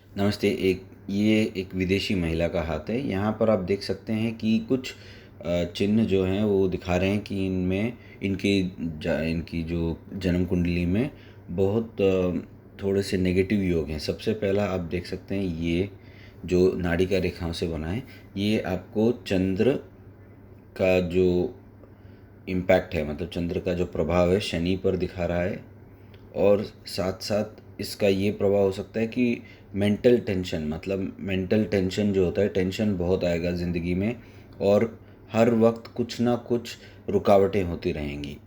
नमस्ते। ये एक विदेशी महिला का हाथ है। यहाँ पर आप देख सकते हैं कि कुछ चिन्ह जो हैं वो दिखा रहे हैं कि इनमें इनकी जो जन्म कुंडली में बहुत थोड़े से नेगेटिव योग हैं। सबसे पहला आप देख सकते हैं, ये जो नाड़ी का रेखाओं से बना है, ये आपको चंद्र का जो इम्पैक्ट है, मतलब चंद्र का जो प्रभाव है, शनि पर दिखा रहा है। और साथ साथ इसका ये प्रभाव हो सकता है कि मेंटल टेंशन, मतलब मेंटल टेंशन जो होता है, टेंशन बहुत आएगा ज़िंदगी में, और हर वक्त कुछ ना कुछ रुकावटें होती रहेंगी।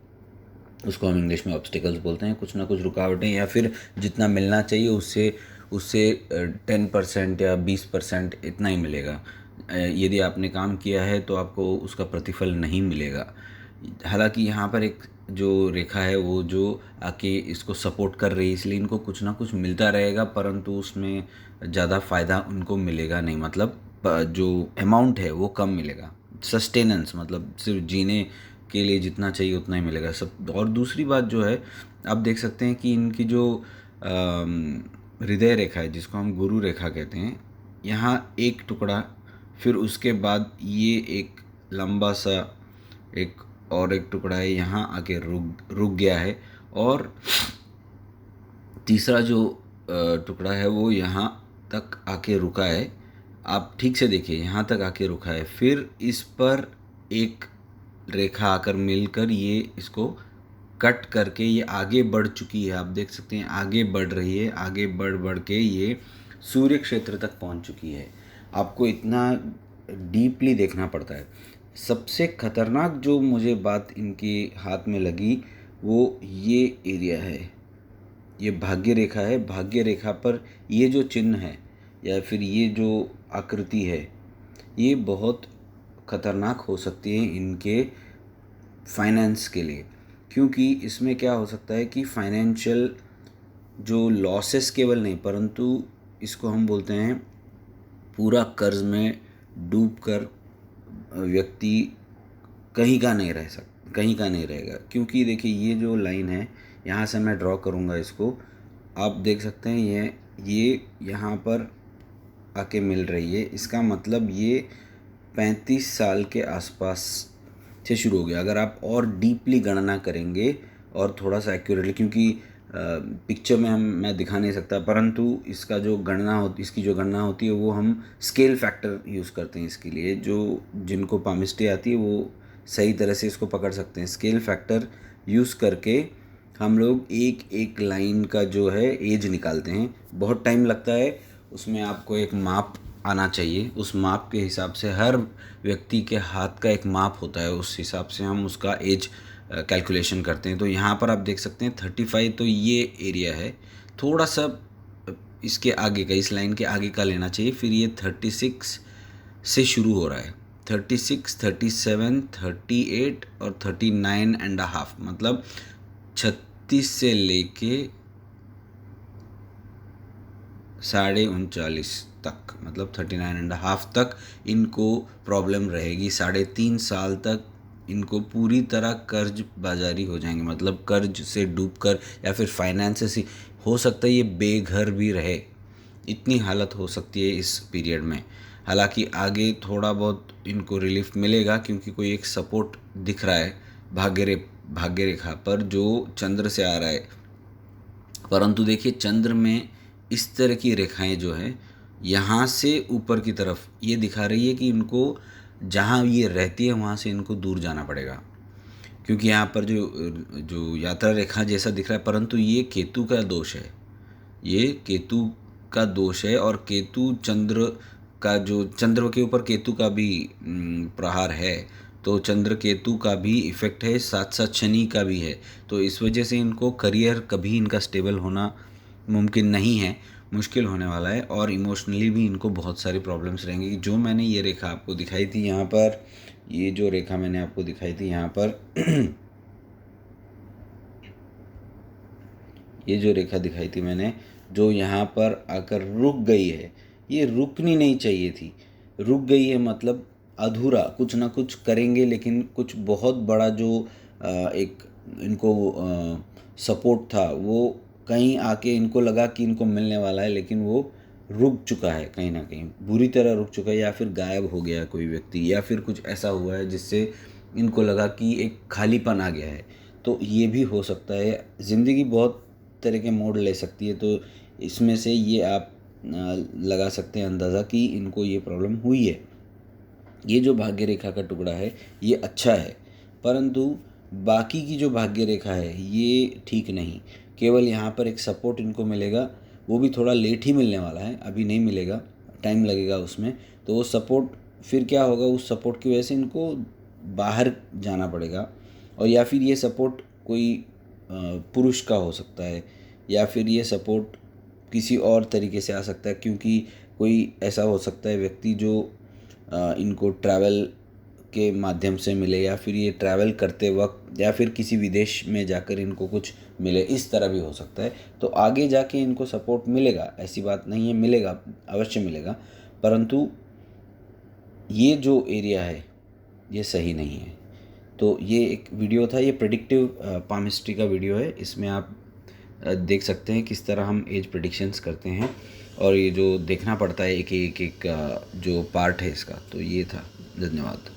उसको हम इंग्लिश में ऑब्स्टिकल्स बोलते हैं। कुछ ना कुछ रुकावटें, या फिर जितना मिलना चाहिए उससे उससे 10% या 20% इतना ही मिलेगा। यदि आपने काम किया है तो आपको उसका प्रतिफल नहीं मिलेगा। हालांकि यहाँ पर एक जो रेखा है वो जो आके इसको सपोर्ट कर रही है, इसलिए इनको कुछ ना कुछ मिलता रहेगा, परंतु उसमें ज़्यादा फ़ायदा उनको मिलेगा नहीं। मतलब जो अमाउंट है वो कम मिलेगा। सस्टेनेंस, मतलब सिर्फ जीने के लिए जितना चाहिए उतना ही मिलेगा सब। और दूसरी बात जो है, आप देख सकते हैं कि इनकी जो हृदय रेखा है, जिसको हम गुरु रेखा कहते हैं, यहाँ एक टुकड़ा, फिर उसके बाद ये एक लंबा सा एक और एक टुकड़ा है, यहाँ आके रुक रुक गया है। और तीसरा जो टुकड़ा है वो यहाँ तक आके रुका है। आप ठीक से देखिए, यहाँ तक आके रुका है। फिर इस पर एक रेखा आकर मिलकर ये इसको कट करके ये आगे बढ़ चुकी है। आप देख सकते हैं आगे बढ़ रही है, आगे बढ़ बढ़ के ये सूर्य क्षेत्र तक पहुंच चुकी है। आपको इतना डीपली देखना पड़ता है। सबसे खतरनाक जो मुझे बात इनके हाथ में लगी वो ये एरिया है, ये भाग्य रेखा है। भाग्य रेखा पर ये जो चिन्ह है या फिर ये जो आकृति है, ये बहुत खतरनाक हो सकती है इनके फाइनेंस के लिए। क्योंकि इसमें क्या हो सकता है कि फाइनेंशियल जो लॉसेस केवल नहीं, परंतु इसको हम बोलते हैं पूरा कर्ज में डूब कर व्यक्ति कहीं का नहीं रहेगा। क्योंकि देखिए, ये जो लाइन है, यहाँ से मैं ड्रॉ करूँगा इसको, आप देख सकते हैं ये यहाँ पर आके मिल रही है। इसका मतलब ये 35 साल के आसपास से शुरू हो गया। अगर आप और डीपली गणना करेंगे और थोड़ा सा एक्यूरेटली, क्योंकि पिक्चर में मैं दिखा नहीं सकता, परंतु इसकी जो गणना होती है वो हम स्केल फैक्टर यूज़ करते हैं इसके लिए। जो जिनको पामिस्ट्री आती है वो सही तरह से इसको पकड़ सकते हैं। स्केल फैक्टर यूज़ करके हम लोग एक एक लाइन का जो है एज निकालते हैं। बहुत टाइम लगता है उसमें। आपको एक माप आना चाहिए। उस माप के हिसाब से, हर व्यक्ति के हाथ का एक माप होता है, उस हिसाब से हम उसका एज कैलकुलेशन करते हैं। तो यहाँ पर आप देख सकते हैं 35, तो ये एरिया है। थोड़ा सा इसके आगे का, इस लाइन के आगे का लेना चाहिए। फिर ये 36 से शुरू हो रहा है। 36, 37, 38 और 39.5, मतलब 36 से लेके 39.5 तक, मतलब 39.5 तक इनको प्रॉब्लम रहेगी। 3.5 साल तक इनको पूरी तरह कर्ज बाजारी हो जाएंगे, मतलब कर्ज से डूबकर, या फिर फाइनेंस से हो सकता है ये बेघर भी रहे। इतनी हालत हो सकती है इस पीरियड में। हालांकि आगे थोड़ा बहुत इनको रिलीफ मिलेगा, क्योंकि कोई एक सपोर्ट दिख रहा है भाग्य रेखा पर जो चंद्र से आ रहा है। परंतु देखिए, चंद्र में इस तरह की रेखाएं जो हैं, यहाँ से ऊपर की तरफ ये दिखा रही है कि इनको जहाँ ये रहती है वहाँ से इनको दूर जाना पड़ेगा। क्योंकि यहाँ पर जो जो यात्रा रेखा जैसा दिख रहा है, परंतु ये केतु का दोष है। ये केतु का दोष है। और केतु चंद्र के ऊपर केतु का भी प्रहार है। तो चंद्र केतु का भी इफ़ेक्ट है, साथ साथ शनि का भी है। तो इस वजह से इनको करियर कभी इनका स्टेबल होना मुमकिन नहीं है, मुश्किल होने वाला है। और इमोशनली भी इनको बहुत सारी प्रॉब्लम्स रहेंगी। जो मैंने ये रेखा आपको दिखाई थी यहाँ पर, ये जो रेखा मैंने आपको दिखाई थी यहाँ पर ये जो रेखा दिखाई थी मैंने, जो यहाँ पर आकर रुक गई है, ये रुकनी नहीं चाहिए थी। रुक गई है मतलब अधूरा, कुछ ना कुछ करेंगे, लेकिन कुछ बहुत बड़ा जो एक इनको सपोर्ट था वो कहीं आके इनको लगा कि इनको मिलने वाला है, लेकिन वो रुक चुका है, कहीं ना कहीं बुरी तरह रुक चुका है, या फिर गायब हो गया कोई व्यक्ति, या फिर कुछ ऐसा हुआ है जिससे इनको लगा कि एक खालीपन आ गया है। तो ये भी हो सकता है। ज़िंदगी बहुत तरह के मोड़ ले सकती है, तो इसमें से ये आप लगा सकते हैं अंदाज़ा कि इनको ये प्रॉब्लम हुई है। ये जो भाग्य रेखा का टुकड़ा है ये अच्छा है, परंतु बाकी की जो भाग्य रेखा है ये ठीक नहीं। केवल यहाँ पर एक सपोर्ट इनको मिलेगा, वो भी थोड़ा लेट ही मिलने वाला है, अभी नहीं मिलेगा, टाइम लगेगा उसमें। तो वो सपोर्ट फिर क्या होगा, उस सपोर्ट की वजह से इनको बाहर जाना पड़ेगा, और या फिर ये सपोर्ट कोई पुरुष का हो सकता है, या फिर ये सपोर्ट किसी और तरीके से आ सकता है, क्योंकि कोई ऐसा हो सकता है व्यक्ति जो इनको ट्रैवल के माध्यम से मिले, या फिर ये ट्रैवल करते वक्त, या फिर किसी विदेश में जाकर इनको कुछ मिले, इस तरह भी हो सकता है। तो आगे जाके इनको सपोर्ट मिलेगा, ऐसी बात नहीं है, मिलेगा, अवश्य मिलेगा, परंतु ये जो एरिया है ये सही नहीं है। तो ये एक वीडियो था, ये प्रेडिक्टिव पामिस्ट्री का वीडियो है। इसमें आप देख सकते हैं किस तरह हम एज प्रेडिक्शंस करते हैं, और ये जो देखना पड़ता है एक एक जो पार्ट है इसका। तो ये था। धन्यवाद।